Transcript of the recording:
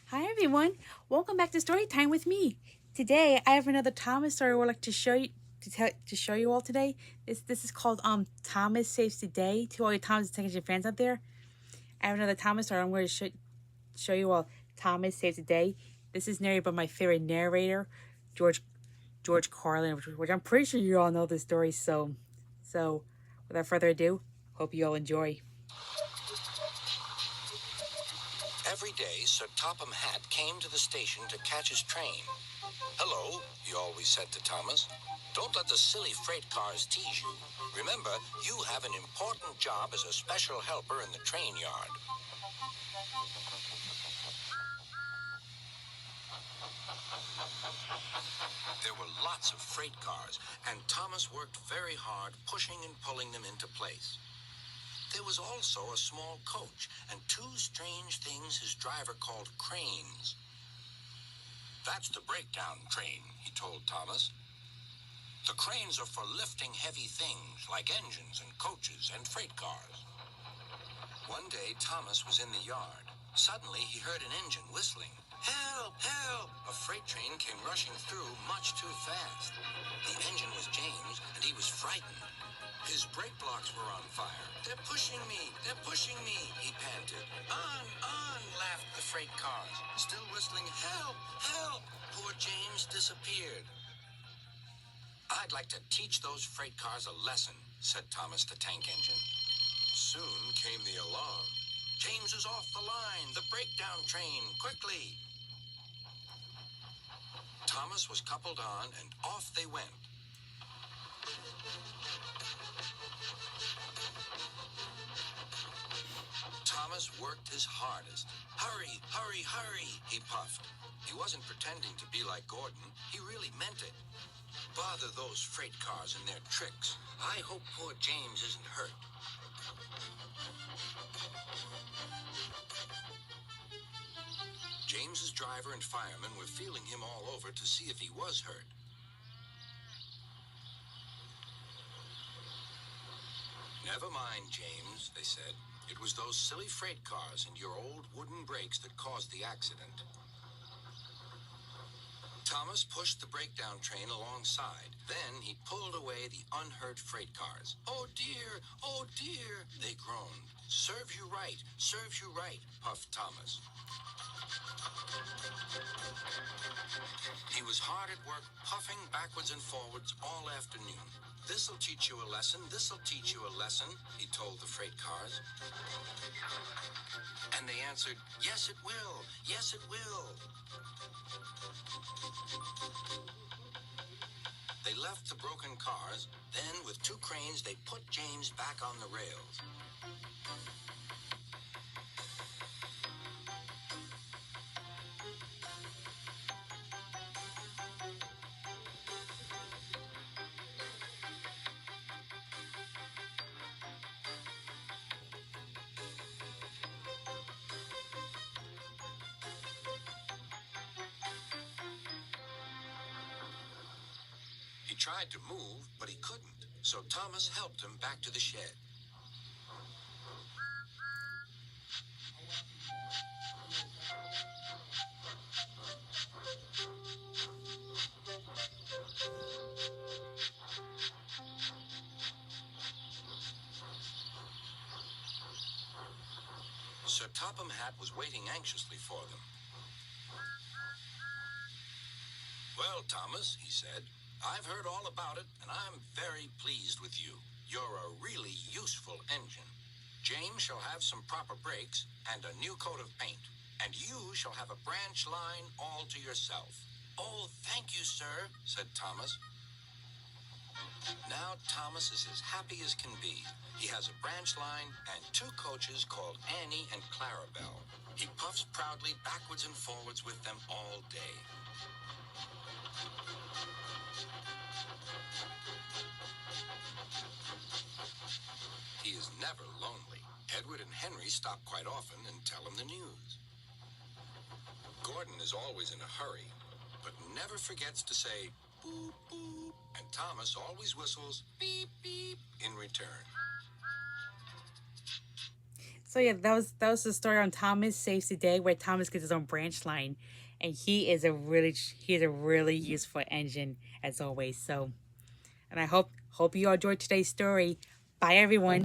Hi everyone, welcome back to Story Time with me. Today I have another Thomas story I would like to show you to show you all today. This is called Thomas Saves the Day. To all your Thomas and Technician fans out there, I have another Thomas story I'm going to show you all. Thomas Saves the Day. This is narrated by my favorite narrator, George Carlin, which I'm pretty sure you all know this story. So without further ado, hope you all enjoy. Every day, Sir Topham Hatt came to the station to catch his train. "Hello," he always said to Thomas. "Don't let the silly freight cars tease you. Remember, you have an important job as a special helper in the train yard." There were lots of freight cars, and Thomas worked very hard pushing and pulling them into place. There was also a small coach and two strange things his driver called cranes. "That's the breakdown train," he told Thomas. "The cranes are for lifting heavy things like engines and coaches and freight cars." One day, Thomas was in the yard. Suddenly, he heard an engine whistling. "Help! Help!" A freight train came rushing through much too fast. The engine was James, and he was frightened. His brake blocks were on fire. "They're pushing me! They're pushing me!" he panted. On!" laughed the freight cars, still whistling, "Help! Help!" Poor James disappeared. "I'd like to teach those freight cars a lesson," said Thomas the tank engine. Soon came the alarm. "James is off the line! The breakdown train! Quickly!" Thomas was coupled on, and off they went. Thomas worked his hardest. "Hurry, hurry, hurry," he puffed. He wasn't pretending to be like Gordon. He really meant it. Bother those freight cars and their tricks. I hope poor James isn't hurt. James's driver and firemen were feeling him all over to see if he was hurt. "Never mind, James," they said. "It was those silly freight cars and your old wooden brakes that caused the accident." Thomas pushed the breakdown train alongside. Then he pulled away the unhurt freight cars. "Oh dear, oh dear," they groaned. "Serves you right, serves you right," puffed Thomas. He was hard at work, puffing backwards and forwards all afternoon. "This'll teach you a lesson, this'll teach you a lesson," he told the freight cars. And they answered, "Yes, it will, yes, it will." They left the broken cars. Then, with two cranes, they put James back on the rails. He tried to move, but he couldn't. So Thomas helped him back to the shed. Sir Topham Hatt was waiting anxiously for them. "Well, Thomas," he said, "I've heard all about it, and I'm very pleased with you. You're a really useful engine. James shall have some proper brakes and a new coat of paint, and you shall have a branch line all to yourself." "Oh, thank you, sir," said Thomas. Now Thomas is as happy as can be. He has a branch line and two coaches called Annie and Clarabelle. He puffs proudly backwards and forwards with them all day. He is never lonely. Edward and Henry stop quite often and tell him the news. Gordon is always in a hurry, but never forgets to say boop, boop, and Thomas always whistles beep, beep in return. So yeah, that was the story on Thomas Saves the Day, where Thomas gets his own branch line, and he is a really useful engine as always. So, and I hope you all enjoyed today's story. Bye everyone.